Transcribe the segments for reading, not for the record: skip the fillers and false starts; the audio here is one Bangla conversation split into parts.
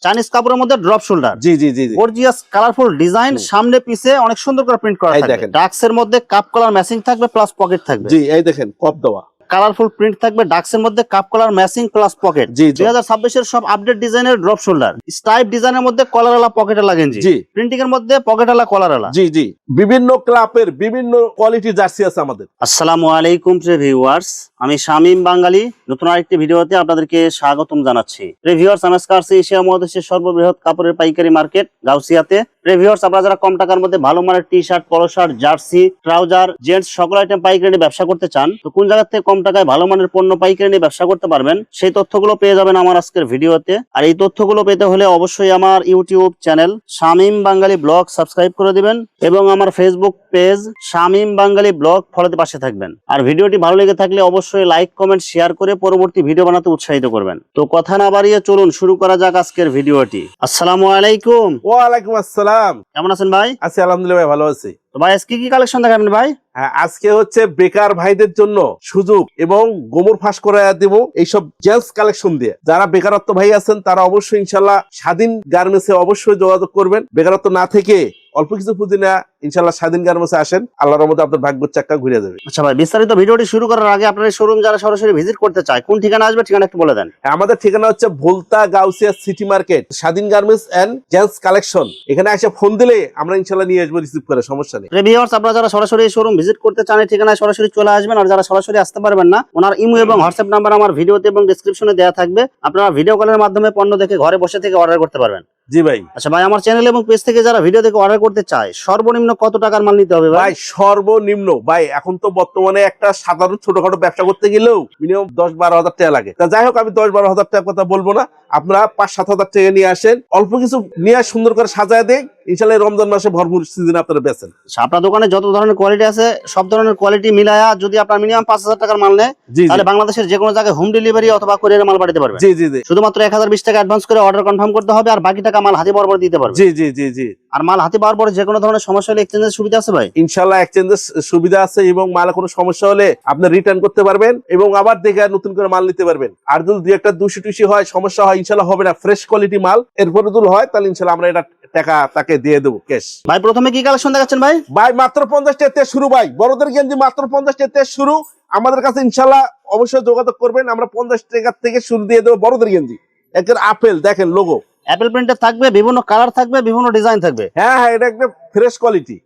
চাইনিজ কাপড়ের মধ্যে ড্রপ শোল্ডার। জি জি জি গর্জিয়াস কালারফুল ডিজাইন, সামনে পিছে অনেক সুন্দর করে প্রিন্ট করা থাকবে। ডাক্সের মধ্যে কাপ কলার ম্যাচিং থাকবে প্লাস পকেট থাকবে। জি এই দেখেন কপ দেওয়া কালারফুল প্রিন্ট থাকবে, ডাক্সের মধ্যে cup collar matching plus pocket. 2026 এর সব আপডেট ডিজাইনের ড্রপ শোল্ডার, স্টাইপ ডিজাইনের মধ্যে কলারওয়ালা পকেটওয়ালা গেঞ্জি, প্রিন্টিং এর মধ্যে পকেটওয়ালা কলারওয়ালা। জি জি বিভিন্ন ক্লাবের বিভিন্ন কোয়ালিটি জার্সি আছে আমাদের। আসসালামু আলাইকুম প্রিয় ভিউয়ার্স, আমি শামীম বাঙালি নতুন আরেকটি ভিডিওতে আপনাদেরকে স্বাগতম জানাচ্ছি। প্রিয় ভিউয়ার্স, আমি আজকে আসছি এশিয়া মহাদেশের সর্ববৃহৎ কাপড়ের পাইকারি মার্কেট গাউসিয়াতে। প্রিয় ভিউয়ার্স, আপনারা যারা কম টাকার মধ্যে ভালো মানের টি শার্ট, পলো শার্ট, জার্সি, ট্রাউজার, জেন্টস সকল আইটেম পাইকারি নিয়ে ব্যবসা করতে চান, তো কোন জায়গা থেকে কম টাকায় ভালো মানের পণ্য পাইকারি নিয়ে ব্যবসা করতে পারবেন সেই তথ্যগুলো পেয়ে যাবেন আমার আজকের ভিডিওতে। আর এই তথ্যগুলো পেতে হলে অবশ্যই আমার ইউটিউব চ্যানেল শামীম বাঙালি ব্লগ সাবস্ক্রাইব করে দিবেন এবং আমার ফেসবুক পেজ শামীম বাঙালি ব্লগ ফলোতে পাশে থাকবেন। আর ভিডিওটি ভালো লেগে থাকলে অবশ্যই লাইক, কমেন্ট, শেয়ার করে পরবর্তী ভিডিও বানাতে উৎসাহিত করবেন। তো কথা না বাড়িয়ে চলুন শুরু করা যাক আজকের ভিডিওটি। আসসালামু আলাইকুম। ওয়ালাইকুম আসসালাম। কেমন আছেন ভাই? আছি আলহামদুলিল্লাহ ভাই, ভালো আছি। তো ভাই আজকে কি কালেকশন দেখাবেন ভাই? হ্যাঁ, আজকে হচ্ছে বেকার ভাইদের জন্য সুযোগ এবং গোমর ফাঁস করে দেব এইসব জেন্টস কালেকশন দিয়ে। যারা বেকারত্ব ভাই আছেন তারা অবশ্যই ইনশাল্লাহ স্বাধীন গার্মেন্টসে অবশ্যই যোগাযোগ করবেন। বেকারত্ব না থেকে অল্প কিছু পুঁজি না ইনশাল্লাহ স্বাধীন গার্মেন্টসে আসেন, আল্লাহর রহমতে আপনার ভাগ্য চাক্কা ঘুরে যাবে। আচ্ছা ভাই, বিস্তারিত ভিডিওটি শুরু করার আগে আপনার এই শোরুম যারা সরাসরি ভিজিট করতে চায় কোন ঠিকানা আসবে, ঠিকানা একটু বলে দেন। আমাদের ঠিকানা হচ্ছে ভোলতা গাউসিয়া সিটি মার্কেট, স্বাধীন গার্মেন্টস এন্ড জেন্টস কালেকশন। এখানে এসে ফোন দিলে আমরা ইনশাল্লাহ নিয়ে আসবো, রিসিভ করে, সমস্যা নেই। ভিউয়ার্স, আপনারা যারা সরাসরি এই শোরুম ভিজিট করতে চান এই ঠিকানায় সরাসরি চলে আসবেন। আর যারা সরাসরি আসতে পারবেন না, ওনার ইমো এবং হোয়াটসঅ্যাপ নাম্বার আমার ভিডিওতে এবং ডেসক্রিপশনে দেওয়া থাকবে। আপনারা ভিডিও কলের মাধ্যমে পণ্য দেখে ঘরে বসে থেকে অর্ডার করতে পারবেন। জি ভাই। আচ্ছা ভাই, আমার চ্যানেল এবং পেজ থেকে যারা ভিডিও দেখে অর্ডার করতে চায় সর্বনিম্ন কত টাকার মাল নিতে হবে ভাই? সর্বনিম্ন ভাই এখন তো বর্তমানে একটা সাধারণ ছোটখাটো ব্যবসা করতে গেলেও মিনিমাম 10-12 হাজার টাকা লাগে। তা যাই হোক, আমি 10-12 হাজার টাকার কথা বলবো না, আপনারা 5-7 হাজার টাকা নিয়ে আসেন, অল্প কিছু নিয়ে সুন্দর করে সাজায় দেয়, ইনশাল্লাহ রমজান মাসে ভরপুর সিজনে আপনারা বেচেন। আপনার দোকানে যত ধরনের কোয়ালিটি আছে সব ধরনের কোয়ালিটি মিলায়া যদি আপনার মিনিমাম 5,000 টাকার মাল নেয় তাহলে বাংলাদেশের যে কোনো জায়গায় হোম ডেলিভারি অথবা কুরিয়ারে মাল পাঠাতে পারবেন। জি জি জি। শুধুমাত্র 1020 টাকা অ্যাডভান্স করে অর্ডার কনফার্ম করতে হবে আর বাকি টাকা মাল হাতে বরাবর দিতে পারবে। জি জি জি জি। আর মাল হাতে পাওয়ার পরে যে কোনো ধরনের সমস্যা হলে এক্সচেঞ্জের সুবিধা আছে ভাই? ইনশাল্লাহ এক্সচেঞ্জের সুবিধা আছে এবং মালে কোনো সমস্যা হলে আপনি রিটার্ন করতে পারবেন এবং আবার দেখে নতুন করে মাল নিতে পারবেন। আর যদি দুই একটা 200-200 হয় সমস্যা হয়, ইনশাল্লাহ হবে না। ফ্রেশ কোয়ালিটি মাল এরপরে যদি হয় তাহলে ইনশাল্লাহ আমরা এটা টাকা তাকে দিয়ে দেবো ক্যাশ। ভাই প্রথমে কি কালেকশন দেখাচ্ছেন ভাই? ভাই মাত্র 50 টাকা থেকে শুরু ভাই, বড়দের গেঞ্জি মাত্র 50 টাকা থেকে শুরু। আমাদের কাছে ইনশাল্লাহ অবশ্যই যোগাযোগ করবেন, আমরা 50 টাকা থেকে শুরু দিয়ে দেবো বড়দের গেঞ্জি। একের আপেল দেখেন, লোগো অ্যাপেল প্রিন্টের থাকবে, বিভিন্ন কালার থাকবে, বিভিন্ন ডিজাইন থাকবে। হ্যাঁ হ্যাঁ, এটা একদম ফ্রেশ কোয়ালিটি,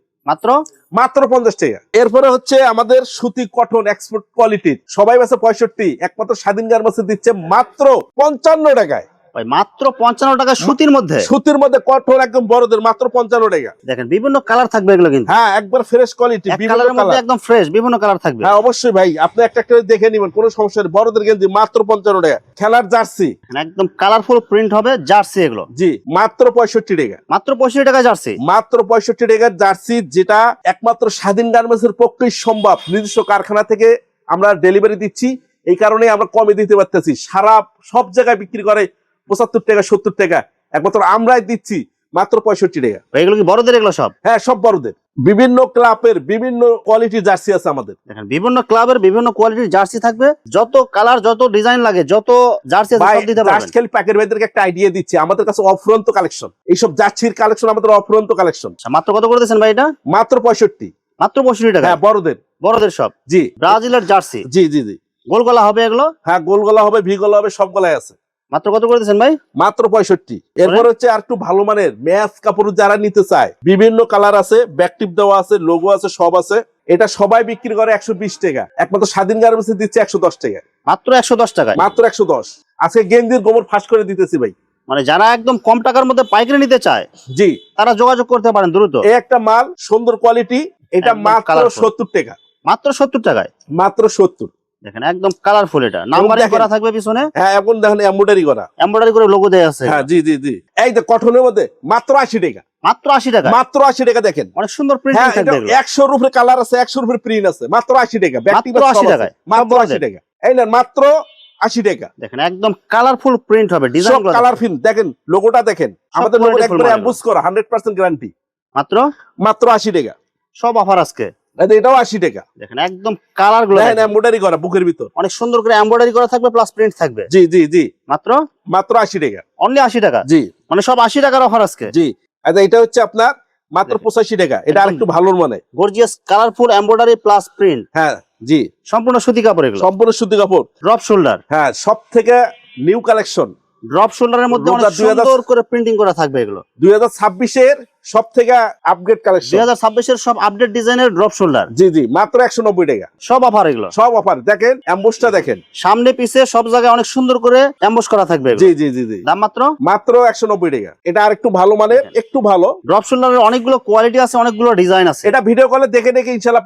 মাত্র 50 টাকা। এরপরে হচ্ছে আমাদের সুতি কটন এক্সপোর্ট কোয়ালিটির, সবাই আছে 65, একমাত্র স্বাধীন গার্মেন্টসে দিচ্ছে মাত্র 55 টাকায়। মাত্র 55 টাকা সুতির মধ্যে, সুতির মধ্যে কটন একদম বড়দের মাত্র 55 টাকা। দেখেন বিভিন্ন কালার থাকবে এগুলো কিন্তু। হ্যাঁ, একবার ফ্রেশ কোয়ালিটি, বিভিন্ন কালার, একদম ফ্রেশ বিভিন্ন কালার থাকবে। হ্যাঁ অবশ্যই ভাই, আপনি একটা একটা দেখে নেবেন, কোনো সমস্যা নেই। বড়দের গেঞ্জি মাত্র 55 টাকা। খেলার জার্সি একদম কালারফুল প্রিন্ট হবে, জার্সি এগুলো জি মাত্র 65 টাকা। মাত্র 65 টাকা জার্সি, মাত্র 65 টাকার জার্সি, যেটা একমাত্র স্বাধীন গার্মেন্টসের পক্ষেই সম্ভব। নিজস্ব কারখানা থেকে আমরা ডেলিভারি দিচ্ছি, এই কারণে আমরা কমে দিতে পারতেছি। সারা সব জায়গায় বিক্রি করে 75 টাকা 70 টাকা, একমাত্র আমরাই দিচ্ছি মাত্র 65 টাকা। এগুলো কি বড়দের? এগুলো সব? হ্যাঁ সব বড়দের। বিভিন্ন ক্লাবের বিভিন্ন কোয়ালিটির জার্সি আছে আমাদের। দেখেন বিভিন্ন ক্লাবের বিভিন্ন কোয়ালিটির জার্সি থাকবে, যত কালার যত ডিজাইন লাগে যত জার্সি আছে সব দিতে পারবেন। খালি প্যাকেট ভাইদেরকে একটা আইডিয়া দিচ্ছি, আমাদের কাছে অফুরন্ত কালেকশন, এইসব জার্সির কালেকশন আমাদের অফুরন্ত কালেকশন। মাত্র কত করে দিচ্ছেন ভাই এটা? মাত্র 65। মাত্র 65 টাকা। হ্যাঁ বড়দের, বড়দের সব। জি ব্রাজিলের জার্সি। জি জি জি। গোল গলা হবে এগুলো? হ্যাঁ গোল গলা হবে, ভি গলা হবে, সব গলায় আছে। মাত্র কত করে দিচ্ছেন ভাই? মাত্র 65। এরপর হচ্ছে আর একটু ভালো মানের ম্যাচ কাপড় যারা নিতে চায়, বিভিন্ন কালার আছে, ব্যাকটিপ দেওয়া আছে, লোগো আছে, সব আছে। এটা সবাই বিক্রি করে 120 টাকা, একমাত্র স্বাধীন গার্মেন্টসে দিচ্ছে 110 টাকা। মাত্র 110 টাকায়? মাত্র 110। আজকে গেঞ্জির গোমর ফাঁস করে দিতেছি ভাই। মানে যারা একদম কম টাকার মধ্যে পাইকারি নিতে চায় জি তারা যোগাযোগ করতে পারেন দ্রুত। এই একটা মাল সুন্দর কোয়ালিটি, এটা মাত্র 70 টাকা। মাত্র 70 টাকায়? মাত্র 70। দেখেন একদম কালারফুল, এটা নাম্বারিং করা থাকবে পিছনে। হ্যাঁ এখন দেখেন এমব্রয়ডারি করা, এমব্রয়ডারি করে লোগো দেয়া আছে। হ্যাঁ জি জি জি। এই যে কটনের মধ্যে মাত্র 80 টাকা। মাত্র 80 টাকা? মাত্র 80 টাকা। দেখেন অনেক সুন্দর প্রিন্টিং থাকবে। 100 এর উপরে কালার আছে, 100 এর উপরে প্রিন্ট আছে, মাত্র 80 টাকা। মাত্র 80 টাকায়? মাত্র 80 টাকা। এই না মাত্র 80 টাকা। দেখেন একদম কালারফুল প্রিন্ট হবে, ডিজাইন করা কালারফুল। দেখেন লোগোটা দেখেন, আমাদের লোগো একবারে এমবস করা, 100% গ্যারান্টি। মাত্র 80 টাকা। সব অফার আজকে। এটাও 80 টাকা। দেখেন একদম কালার গুলো দেখেন এমব্রয়ডারি করা, বুকের ভিতর অনেক সুন্দর করে এমব্রয়ডারি করা থাকবে, প্লাস প্রিন্ট থাকবে। জি জি জি। মাত্র 80 টাকা। অনলি 80 টাকা? জি। মানে সব 80 টাকার অফার আজকে। জি, আচ্ছা এটা হচ্ছে আপনার মাত্র 85 টাকা, এটা আরেকটু ভালোর মানে। Gorgeous colourful embroidery plus print. হ্যাঁ জি, সম্পূর্ণ সুতি কাপড় এগুলো। সম্পূর্ণ সুতি কাপড়। Drop shoulder. হ্যাঁ, সব থেকে নিউ কালেকশন। ড্রপ শোল্ডারের মধ্যে অনেক সুন্দর করে প্রিন্টিং করা থাকবে এগুলো। 2026 এর সব থেকে আপগ্রেড কালেকশন। 2026 এর সব আপডেট ডিজাইনের ড্রপ শোল্ডার। জি জি, মাত্র 190 টাকা। সব অফার এগুলো। সব অফার। দেখেন এমবোসটা দেখেন, সামনে পিছে সব জায়গায় অনেক সুন্দর করে এমবোস করা থাকবে এগুলো। জি জি জি জি। দাম মাত্র মাত্র 190 টাকা। এটা আরেকটু ভালো মানের, একটু ভালো। ড্রপ শোল্ডারের অনেকগুলো কোয়ালিটি আছে, অনেকগুলো ডিজাইন আছে। এটা ভিডিও কলে দেখে দেখে ইনশাআল্লাহ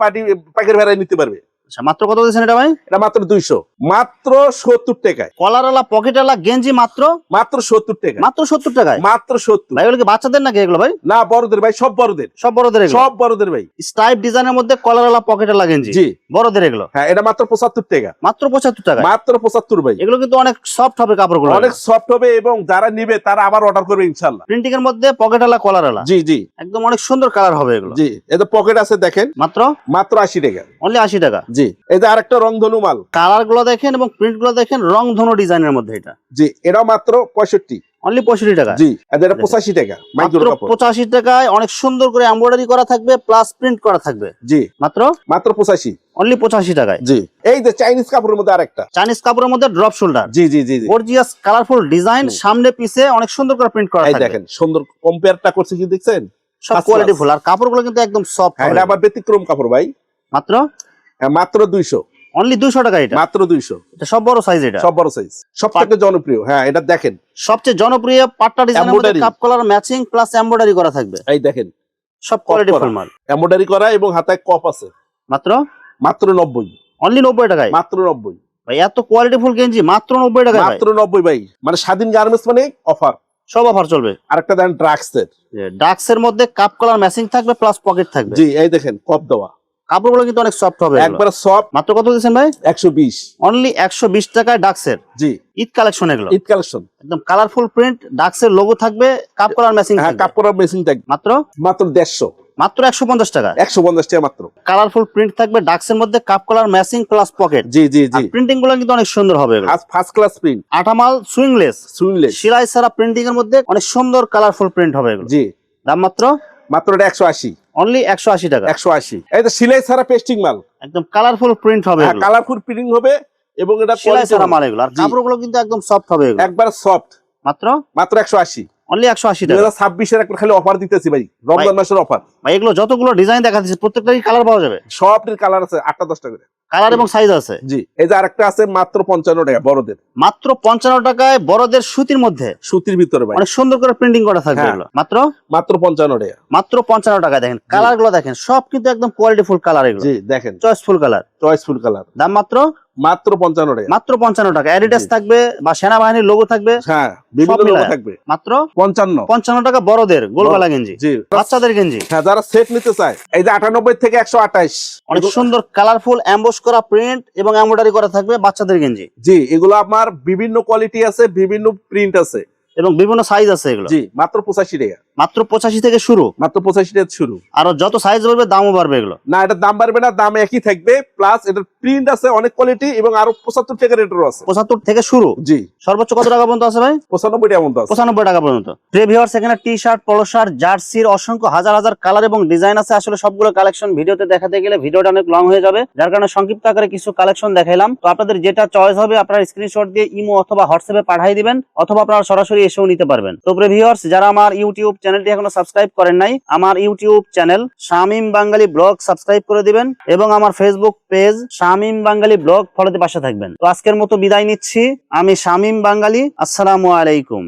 পাইকারি ভাড়ায় নিতে পারবে। আচ্ছা, মাত্র কত দিয়েছেন এটা ভাই? এটা মাত্র 200, মাত্র 70 টাকায়। কলারওয়ালা পকেটওয়ালা গেঞ্জি মাত্র মাত্র 70 টাকা। মাত্র 70 টাকায়। মাত্র 70। ভাই এগুলো কি বাচ্চাদের নাকি এগুলো ভাই? না, বড়দের ভাই, সব বড়দের। সব বড়দের এগুলো। সব বড়দের ভাই। স্ট্রাইপ ডিজাইনের মধ্যে কলারওয়ালা পকেটওয়ালা গেঞ্জি। জি, বড়দের এগুলো। হ্যাঁ, এটা মাত্র 75 টাকা। মাত্র 75 টাকায়। মাত্র 75 ভাই। এগুলো কিন্তু অনেক সফট হবে কাপড়গুলো। অনেক সফট হবে এবং যারা নিবে তারা আবার অর্ডার করবে ইনশাআল্লাহ। প্রিন্টিং এর মধ্যে পকেটওয়ালা কলারওয়ালা। জি জি একদম অনেক সুন্দর কালার হবে এগুলো। জি, এতে পকেট আছে দেখেন। মাত্র মাত্র 80 টাকা। অনলি 80 টাকা। জি, এই যে আরেকটা রংধনু মাল। কালার গুলো দেখেন এবং প্রিন্ট গুলো দেখেন, রং ধনু ডিজাইনের মধ্যে এটা। জি, এটাও মাত্র 65। অনলি 65 টাকা। জি, এটা 85 টাকা। মাইক্রো মাত্র কাপড়। 85 টাকায় অনেক সুন্দর করে এমব্রয়ডারি করা থাকবে প্লাস প্রিন্ট করা থাকবে। জি, মাত্র মাত্র 85। অনলি 85 টাকায়। জি, এই যে চাইনিজ কাপড়ের মধ্যে আরেকটা। চাইনিজ কাপড়ের মধ্যে ড্রপ শোল্ডার। জি জি জি জি, গর্জিয়াস কালারফুল ডিজাইন, সামনে পিছে অনেক সুন্দর করে প্রিন্ট করা এই থাকবে। দেখেন সুন্দর কম্পেয়ারটা করছে কি দেখছেন? সব First কোয়ালিটি class। ফুল, আর কাপড়গুলো কিন্তু একদম সফট হ্যাঁ, হবে। এটা আবার ব্যতিক্রম কাপড় ভাই। মাত্র হ্যাঁ, মাত্র 200। অনলি 200 টাকা এটা। মাত্র 200। এটা সব বড় সাইজ এটা। সব বড় সাইজ, সব থেকে জনপ্রিয়। হ্যাঁ, এটা দেখেন সবচেয়ে জনপ্রিয় পাট্টা ডিজাইনের মধ্যে Embroidery। Cup collar matching plus embroidery করা থাকবে। এই দেখেন সব কোয়ালিটি ফুল মাল। এমব্রয়ডারি করা এবং হাতায় কপ আছে। মাত্র মাত্র 90। অনলি 90 টাকায়। মাত্র 90 ভাই এত কোয়ালিটি ফুল গেঞ্জি মাত্র 90 টাকায়। ভাই মাত্র 90 ভাই। মানে স্বাধীন গার্মেন্টস মানে অফার। সব অফার চলবে। আরেকটা দেন ড্রাক্সের। ডাক্সের মধ্যে কাপ কলার ম্যাচিং থাকবে প্লাস পকেট থাকবে। জি, এই দেখেন কপ দেওয়া। কাপড়গুলো কিন্তু অনেক সফট হবে এগুলো। একবারে সফট। মাত্র কত দিয়েছেন ভাই? 120। অনলি 120 টাকায় ডাক্সের। জি, ঈদ কালেকশন এগুলো। ঈদ কালেকশন। একদম কালারফুল প্রিন্ট, ডাক্সের লোগো থাকবে, কাপ কলার ম্যাচিং হ্যাঁ, থাকবে। কাপড়ের মেশিন থাকবে। মাত্র মাত্র 150। মাত্র 150 টাকা। 150 টাকা মাত্র। কালারফুল প্রিন্ট থাকবে ডাক্সের মধ্যে, cup collar matching plus pocket. জি জি জি, প্রিন্টিং গুলো কিন্তু অনেক সুন্দর হবে এগুলো। First class print. আঠামাল সুইংলেস, সুইংলেস। সেলাই ছাড়া প্রিন্টিং এর মধ্যে অনেক সুন্দর কালারফুল প্রিন্ট হবে এগুলো। জি, দাম মাত্র মাত্র এটা 180। অনলি 180 টাকা। 180। এই তো সিলাই ছাড়া পেস্টিং মাল। একদম কালারফুল প্রিন্ট হবে এগুলো। কালারফুল প্রিন্টিং হবে এবং এটা সেলাই ছাড়া quality মাল এগুলো। আর জি। কাপড়গুলো কিন্তু একদম সফট হবে এগুলো। একবার সফট। মাত্র মাত্র 180। অনলি 180 টাকা। 2026 এর একটা খালি অফার দিতেছি ভাই, রমজান মাসের অফার। ভাই এগুলো যতগুলো ডিজাইন দেখা যাচ্ছে প্রত্যেকটারই কালার পাওয়া যাবে। সবটির কালার আছে 8টা 10টা করে। কালার এবং সাইজ আছে। জি, এই যে আরেকটা আছে মাত্র 55 টাকা বড়দের। মাত্র 55 টাকায় বড়দের সুতির মধ্যে সুতির ভিতরে ভাই। অনেক সুন্দর করে প্রিন্টিং করা থাকবে হ্যাঁ। এগুলো। মাত্র মাত্র 55 টাকা। মাত্র 55 টাকায়। দেখেন কালার গুলো দেখেন, সব কিন্তু একদম কোয়ালিটি ফুল কালার এগুলো। জি, দেখেন চয়েসফুল কালার। Choiceful colour. দাম মাত্র মাত্র 55 টাকা। মাত্র 55 টাকা। অ্যাডিডাস জি। থাকবে বা সেনাবাহিনীর লোগো থাকবে। হ্যাঁ, বিভিন্ন সব লোগো মিলায়। থাকবে। মাত্র 55। 55 টাকা বড়দের গোলগলা গেঞ্জি, জি, বাচ্চাদের গেঞ্জি। হ্যাঁ, যারা সেট নিতে চায় এই যে 98 থেকে 128। অনেক সুন্দর কালারফুল এমবোস করা প্রিন্ট এবং এমব্রয়ডারি করা থাকবে বাচ্চাদের গেঞ্জি। জি, এগুলো আমার বিভিন্ন কোয়ালিটি আছে, বিভিন্ন প্রিন্ট আছে। এবং বিভিন্ন সাইজ আছে এগুলো। জি, মাত্র 85 টাকা। মাত্র 85 থেকে শুরু। মাত্র 85 টাকা শুরু। আর যত সাইজ বাড়বে দামও বাড়বে এগুলো। না, এটার দাম বাড়বে না, দাম একই থাকবে। প্লাস এটার প্রিন্ট আছে অনেক কোয়ালিটি এবং আরো 75 টাকা রেটেরও আছে। 75 থেকে শুরু। জি, সর্বোচ্চ কত টাকা পর্যন্ত আছে ভাই? 95 টাকা মতো আছে। 95 টাকা পর্যন্ত। ভিউয়ার্স, এখানে টি শার্ট, পলো শার্ট, জার্সির অসংখ্য হাজার হাজার কালার এবং ডিজাইন আছে। আসলে সবগুলো কালেকশন ভিডিওতে দেখাতে গেলে ভিডিওটা অনেক লং হয়ে যাবে, যার কারণে সংক্ষিপ্ত আকারে কিছু কালেকশন দেখাইলাম। তো আপনাদের যেটা চয়েস হবে আপনারা স্ক্রিনশট দিয়ে ইমো অথবা হোয়াটসঅ্যাপে পাঠিয়ে দিবেন, অথবা আপনারা সরাসরি এসেও নিতে পারবেন। তো ভিউয়ার্স, যারা আমার ইউটিউব চ্যানেলটি এখনো সাবস্ক্রাইব করেন নাই, আমার ইউটিউব চ্যানেল শামীম বাঙালি ব্লগ সাবস্ক্রাইব করে দিবেন এবং আমার ফেসবুক পেজ শামীম বাঙালি ব্লগ ফলোতে পাশে থাকবেন। তো আজকের মতো বিদায় নিচ্ছি। আমি শামীম বাঙালি। আসসালামু আলাইকুম।